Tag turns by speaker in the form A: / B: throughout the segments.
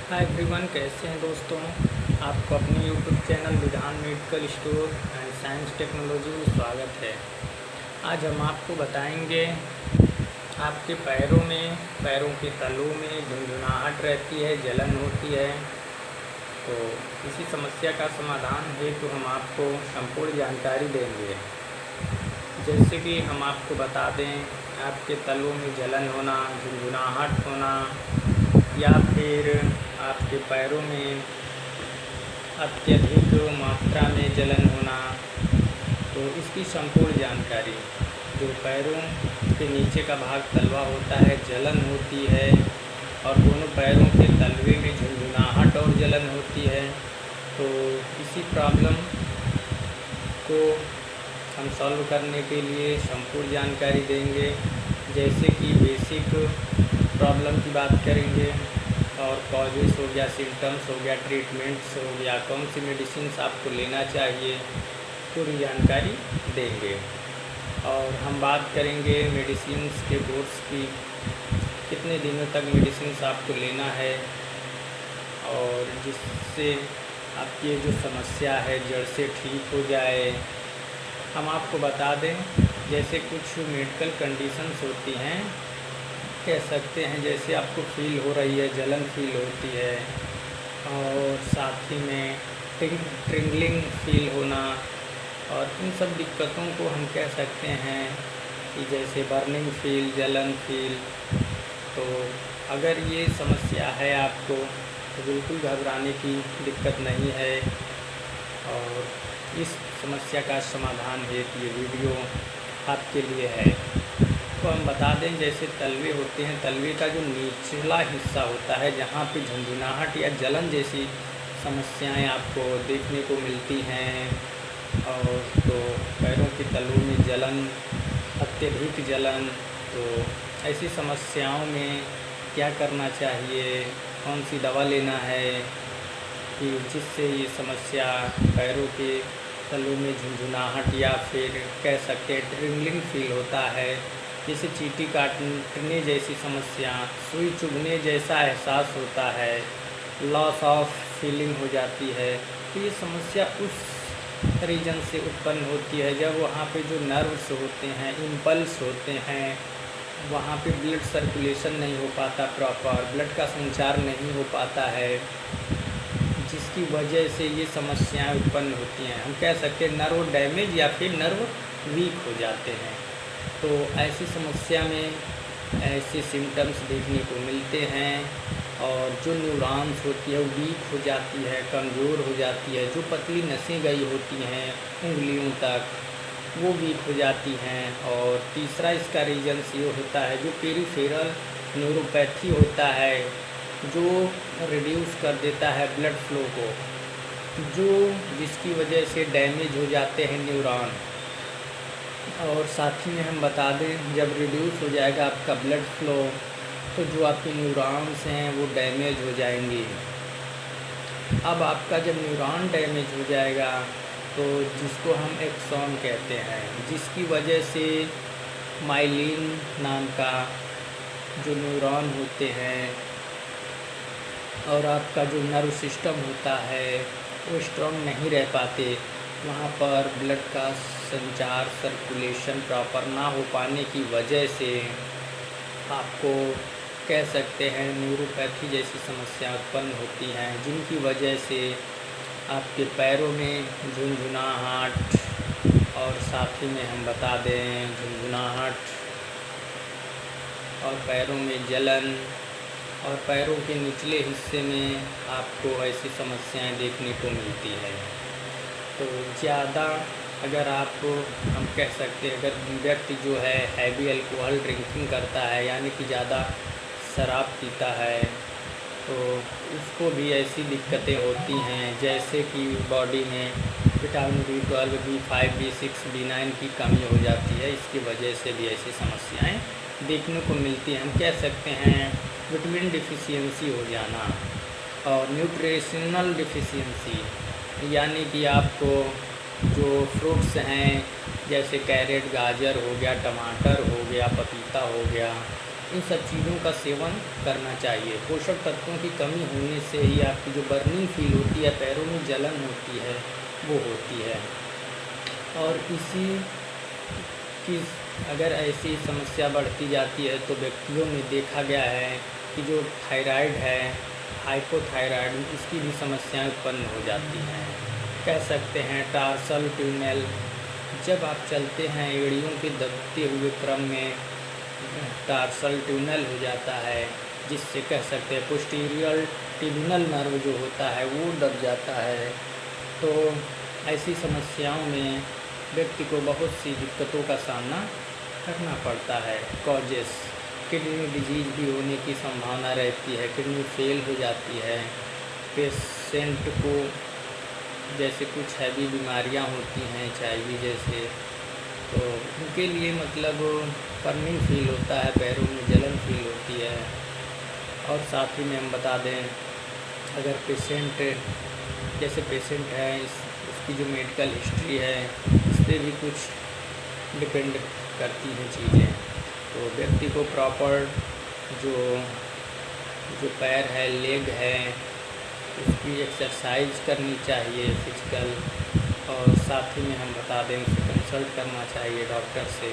A: Hi everyone, कैसे हैं दोस्तों। आपको अपने यूट्यूब चैनल विधान medical store and science technology में स्वागत है। आज हम आपको बताएंगे आपके पैरों के तलों में झुनझुनाहट रहती है, जलन होती है। तो इसी समस्या का समाधान हेतु हम आपको संपूर्ण जानकारी देंगे। जैसे कि हम आपको बता दें, आपके तलों में जलन होना, झुनझुनाहट होना, या फिर आपके पैरों में अत्यधिक मात्रा में जलन होना, तो इसकी संपूर्ण जानकारी। जो पैरों के नीचे का भाग तलवा होता है, जलन होती है, और दोनों पैरों के तलवे में झुनझुनाहट और जलन होती है। तो इसी प्रॉब्लम को हम सॉल्व करने के लिए संपूर्ण जानकारी देंगे। जैसे कि बेसिक प्रॉब्लम की बात करेंगे, और कॉजेस हो गया, सिम्टम्स हो गया, ट्रीटमेंट्स हो गया, कौन सी मेडिसिन आपको लेना चाहिए, पूरी जानकारी देंगे। और हम बात करेंगे मेडिसिन के कोर्स की, कितने दिनों तक मेडिसिन आपको लेना है, और जिससे आपकी ये जो समस्या है जड़ से ठीक हो जाए। हम आपको बता दें, जैसे कुछ मेडिकल कंडीशंस होती हैं, कह सकते हैं, जैसे आपको फील हो रही है, जलन फील होती है, और साथ ही में ट्रिंगलिंग फील होना, और इन सब दिक्कतों को हम कह सकते हैं कि जैसे बर्निंग फील, जलन फील। तो अगर ये समस्या है आपको, तो बिल्कुल घबराने की दिक्कत नहीं है, और इस समस्या का समाधान हेतु ये वीडियो आपके लिए है। तो हम बता दें, जैसे तलवे होते हैं, तलवे का जो निचला हिस्सा होता है, जहाँ पे झुनझुनाहट या जलन जैसी समस्याएं आपको देखने को मिलती हैं, और तो पैरों के तलों में जलन, अत्यधिक जलन, तो ऐसी समस्याओं में क्या करना चाहिए, कौन सी दवा लेना है कि जिससे ये समस्या पैरों के तलों में झुनझुनाहट या फिर कह सकते हैं ट्रिंगलिंग फील होता है, जैसे चींटी काटने जैसी समस्या, सुई चुभने जैसा एहसास होता है, लॉस ऑफ फीलिंग हो जाती है। तो ये समस्या उस रीजन से उत्पन्न होती है जब वहाँ पे जो नर्व्स होते हैं, इम्पल्स होते हैं, वहाँ पे ब्लड सर्कुलेशन नहीं हो पाता, प्रॉपर ब्लड का संचार नहीं हो पाता है, जिसकी वजह से ये समस्याएं उत्पन्न होती हैं। हम कह सकते हैं नर्व डैमेज या फिर नर्व वीक हो जाते हैं। तो ऐसी समस्या में ऐसे सिम्टम्स देखने को मिलते हैं, और जो न्यूरॉन्स होती है वो वीक हो जाती है, कमज़ोर हो जाती है, जो पतली नसें गई होती हैं उंगलियों तक, वो वीक हो जाती हैं। और तीसरा इसका रीजन्स ये होता है, जो पेरिफेरल न्यूरोपैथी होता है, जो रिड्यूस कर देता है ब्लड फ्लो को, जो जिसकी वजह से डैमेज हो जाते हैं न्यूरॉन। और साथ ही में हम बता दें, जब रिड्यूस हो जाएगा आपका ब्लड फ्लो, तो जो आपके न्यूरॉन्स हैं वो डैमेज हो जाएंगे। अब आपका जब न्यूरॉन डैमेज हो जाएगा, तो जिसको हम एक्सॉन कहते हैं, जिसकी वजह से माइलिन नाम का जो न्यूरॉन होते हैं, और आपका जो नर्व सिस्टम होता है वो स्ट्रॉन्ग नहीं रह पाते, वहाँ पर ब्लड का संचार, सर्कुलेशन प्रॉपर ना हो पाने की वजह से आपको कह सकते हैं न्यूरोपैथी जैसी समस्या उत्पन्न होती हैं, जिनकी वजह से आपके पैरों में झुनझुनाहट, और साथ ही में हम बता दें झुनझुनाहट, और पैरों में जलन, और पैरों के निचले हिस्से में आपको ऐसी समस्याएं देखने को मिलती है। तो ज़्यादा अगर आपको हम कह सकते हैं, अगर व्यक्ति जो है हैवी अल्कोहल ड्रिंकिंग करता है, यानी कि ज़्यादा शराब पीता है, तो उसको भी ऐसी दिक्कतें होती हैं, जैसे कि बॉडी में vitamin B12, B5, B6, B9 की कमी हो जाती है। इसकी वजह से भी ऐसी समस्याएं देखने को मिलती हैं। हम कह सकते हैं विटामिन डिफिशियंसी हो जाना, और न्यूट्रिशनल डिफिशियंसी, यानी कि आपको जो फ्रूट्स हैं, जैसे कैरेट, गाजर हो गया, टमाटर हो गया, पपीता हो गया, इन सब चीज़ों का सेवन करना चाहिए। पोषक तत्वों की कमी होने से ही आपकी जो बर्निंग फील होती है, पैरों में जलन होती है, वो होती है। और इसी की अगर ऐसी समस्या बढ़ती जाती है तो व्यक्तियों में देखा गया है कि जो थायराइड है, हाइपोथायराइड, इसकी भी समस्याएं उत्पन्न हो जाती हैं। कह सकते हैं टार्सल ट्यूनल, जब आप चलते हैं एड़ियों के दबते हुए क्रम में टार्सल ट्यूनल हो जाता है, जिससे कह सकते हैं पोस्टीरियर टिबिनल नर्व जो होता है वो दब जाता है। तो ऐसी समस्याओं में व्यक्ति को बहुत सी दिक्कतों का सामना करना पड़ता है। कॉजेस, किडनी डिजीज भी होने की संभावना रहती है, किडनी फेल हो जाती है। पेशेंट को जैसे कुछ हैवी बीमारियां होती हैं, HIV जैसे, तो उनके लिए मतलब बर्निंग फील होता है, पैरों में जलन फील होती है। और साथ ही में हम बता दें, अगर पेशेंट है उसकी जो मेडिकल हिस्ट्री है, इस पर भी कुछ डिपेंड करती हैं चीज़ें। तो व्यक्ति को प्रॉपर जो पैर है, लेग है, उसकी एक्सरसाइज करनी चाहिए फिजिकल। और साथ ही में हम बता दें उसे कंसल्ट करना चाहिए डॉक्टर से,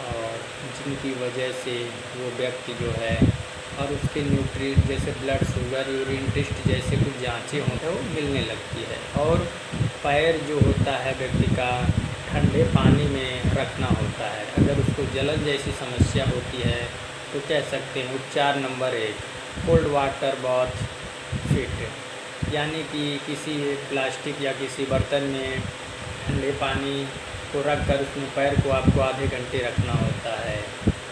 A: और जिनकी वजह से वो व्यक्ति जो है और उसके न्यूट्री जैसे ब्लड शुगर, यूरिन टेस्ट जैसे कुछ जांचें होते हैं वो मिलने लगती है। और पैर जो होता है व्यक्ति का ठंडे पानी में रखना होता है। अगर उसको जलन जैसी समस्या होती है तो कह सकते हैं उपचार number 1 cold water bath fit, यानी कि किसी प्लास्टिक या किसी बर्तन में ठंडे पानी को रख कर उसमें पैर को आपको आधे घंटे रखना होता है,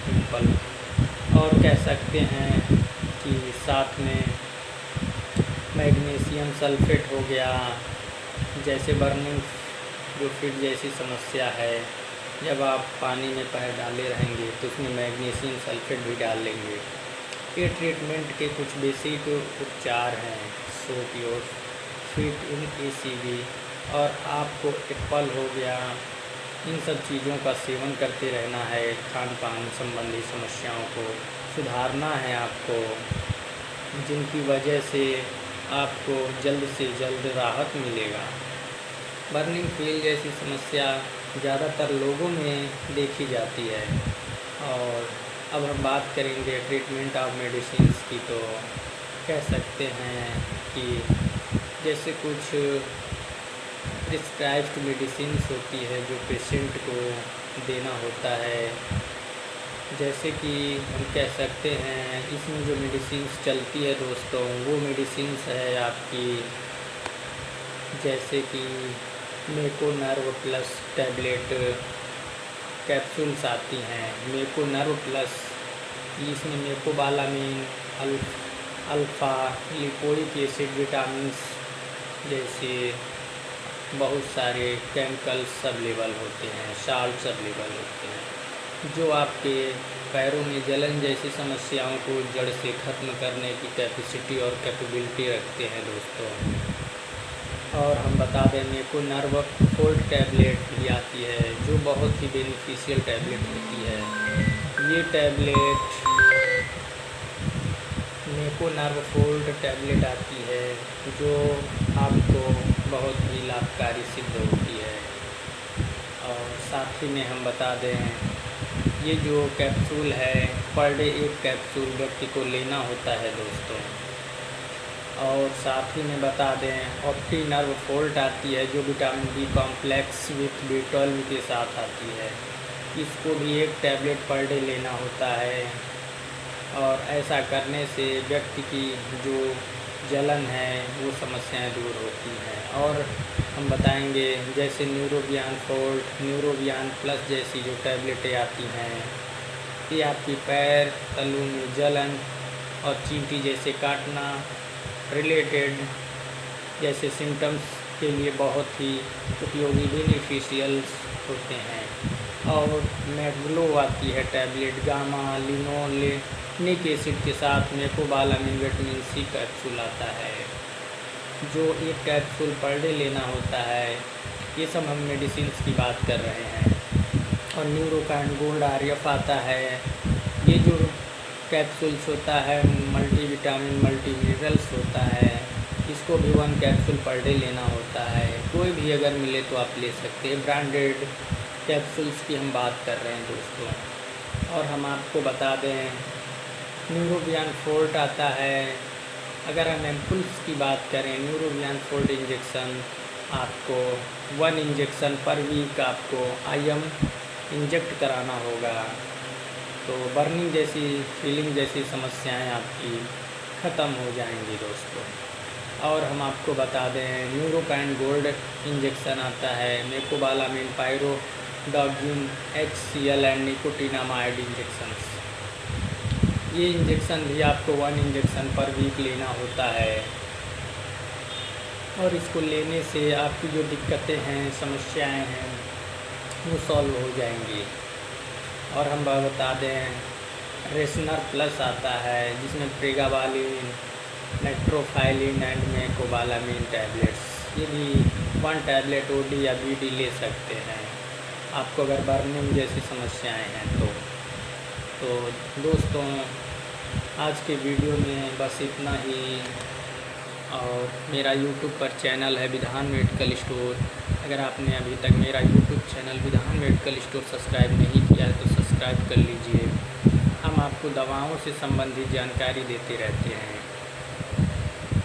A: सिंपल। और कह सकते हैं कि साथ में मैग्नीशियम सल्फेट हो गया, जैसे बर्निंग जो फिट जैसी समस्या है, जब आप पानी में पैर डाले रहेंगे तो उसमें मैग्नीशियम सल्फेट भी डाल लेंगे। ये ट्रीटमेंट के कुछ बेसिक उपचार हैं। Soap your fit in ACV, और आपको एप्पल हो गया, इन सब चीज़ों का सेवन करते रहना है। खान पान संबंधी समस्याओं को सुधारना है आपको, जिनकी वजह से आपको जल्द से जल्द राहत मिलेगा। बर्निंग फील जैसी समस्या ज़्यादातर लोगों में देखी जाती है। और अब हम बात करेंगे ट्रीटमेंट ऑफ मेडिसिन्स की, तो कह सकते हैं कि जैसे कुछ प्रिस्क्राइब्ड मेडिसिन्स होती है जो पेशेंट को देना होता है। जैसे कि हम कह सकते हैं इसमें जो मेडिसिन्स चलती है दोस्तों, वो मेडिसिन्स है आपकी, जैसे कि मेको नर्व प्लस टैबलेट कैप्सूल्स आती हैं। मेको नर्व प्लस, इसमें मेकोबालामिन, अल्फ़ा लिपोइक एसिड, विटामिन्स जैसे बहुत सारे केमिकल्स अवेलेबल होते हैं, साल्ट्स अवेलेबल होते हैं, जो आपके पैरों में जलन जैसी समस्याओं को जड़ से ख़त्म करने की कैपेसिटी और कैपेबिलिटी रखते हैं दोस्तों। और हम बता दें मेको नर्व फोल्ड टैबलेट भी आती है, जो बहुत ही बेनिफिशियल टैबलेट होती है। ये टैबलेट मेको नर्व फोल्ड टैबलेट आती है, जो आपको बहुत ही लाभकारी सिद्ध होती है। और साथ ही में हम बता दें ये जो कैप्सूल है, पर डे 1 कैप्सूल व्यक्ति को लेना होता है दोस्तों। और साथ ही में बता दें ऑप्टी नर्व फोल्ट आती है, जो vitamin B complex with B12 के साथ आती है। इसको भी 1 टैबलेट पर डे लेना होता है। और ऐसा करने से व्यक्ति की जो जलन है वो समस्याएं दूर होती हैं। और हम बताएंगे जैसे न्यूरोबियान फोल्ट, न्यूरोबियान प्लस जैसी जो टैबलेटें आती हैं, ये आपकी पैर तलुओं में जलन और चींटी जैसे काटना रिलेटेड जैसे सिम्टम्स के लिए बहुत ही उपयोगी बेनिफिशियल्स होते हैं। और मैग्लो आती है टैबलेट, गामा लिनोलेनिक एसिड के साथ मेकोबालामिन विटामिन C कैप्सूल आता है, जो 1 कैप्सूल पर डे लेना होता है। ये सब हम मेडिसिन्स की बात कर रहे हैं। और न्यूरोकाइन गोल्ड RF आता है, ये जो कैप्सूल्स होता है, मल्टीविटामिन मल्टी मिनरल्स होता है, इसको भी 1 कैप्सूल पर डे लेना होता है। कोई भी अगर मिले तो आप ले सकते हैं। ब्रांडेड कैप्सूल्स की हम बात कर रहे हैं दोस्तों। और हम आपको बता दें, न्यूरोबियन फोर्ट आता है। अगर हम एम्पुल्स की बात करें, न्यूरोबियन फोर्ट इंजेक्शन आपको 1 इंजेक्शन पर वीक आपको IM इंजेक्ट कराना होगा, तो बर्निंग जैसी फीलिंग जैसी समस्याएं आपकी ख़त्म हो जाएंगी दोस्तों। और हम आपको बता दें, न्यूरोकाइन गोल्ड इंजेक्शन आता है, mecobalamin, pyridoxine, HCl and nicotinamide injections. ये इंजेक्शन भी आपको 1 इंजेक्शन पर वीक लेना होता है, और इसको लेने से आपकी जो दिक्कतें हैं, समस्याएं हैं, वो सॉल्व हो जाएंगी। और हम बता दें, रेसनर प्लस आता है, जिसमें प्रेगाबालिन, नेट्रोफाइलिन एंड मेकोबालामिन टैबलेट्स। ये भी 1 टैबलेट OD या BD ले सकते हैं आपको अगर बर्निंग जैसी समस्याएं हैं तो दोस्तों, आज के वीडियो में बस इतना ही। और मेरा YouTube पर चैनल है विधान मेडिकल स्टोर। अगर आपने अभी तक मेरा YouTube चैनल विधान मेडिकल स्टोर सब्सक्राइब नहीं किया है तो सब्सक्राइब कर लीजिए। हम आपको दवाओं से संबंधित जानकारी देते रहते हैं।